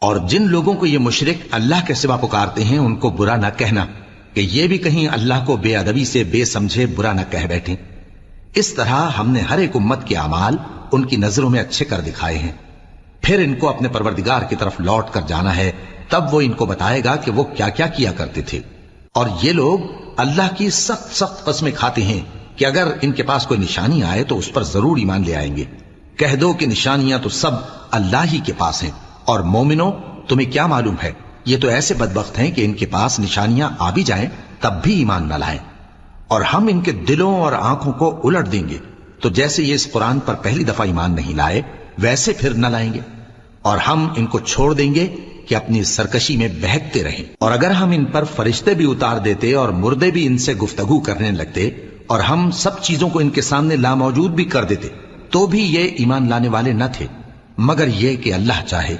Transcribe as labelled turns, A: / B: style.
A: اور جن لوگوں کو یہ مشرک اللہ کے سوا پکارتے ہیں ان کو برا نہ کہنا کہ یہ بھی کہیں اللہ کو بے ادبی سے بے سمجھے برا نہ کہہ بیٹھیں۔ اس طرح ہم نے ہر ایک امت کے اعمال ان کی نظروں میں اچھے کر دکھائے ہیں، پھر ان کو اپنے پروردگار کی طرف لوٹ کر جانا ہے، تب وہ ان کو بتائے گا کہ وہ کیا کیا کیا کرتے تھے۔ اور یہ لوگ اللہ کی سخت سخت قسمیں کھاتے ہیں کہ اگر ان کے پاس کوئی نشانی آئے تو اس پر ضرور ایمان لے آئیں گے۔ کہہ دو کہ نشانیاں تو سب اللہ ہی کے پاس ہیں، اور مومنوں تمہیں کیا معلوم ہے یہ تو ایسے بدبخت ہیں کہ ان کے پاس نشانیاں آ بھی جائیں تب بھی ایمان نہ لائیں، اور ہم ان کے دلوں اور آنکھوں کو الٹ دیں گے، تو جیسے یہ اس قرآن پر پہلی دفعہ ایمان نہیں لائے ویسے پھر نہ لائیں گے، اور ہم ان کو چھوڑ دیں گے کہ اپنی سرکشی میں بہکتے رہیں۔ اور اگر ہم ان پر فرشتے بھی اتار دیتے اور مردے بھی ان سے گفتگو کرنے لگتے اور ہم سب چیزوں کو ان کے سامنے لاموجود بھی کر دیتے تو بھی یہ ایمان لانے والے نہ تھے، مگر یہ کہ اللہ چاہے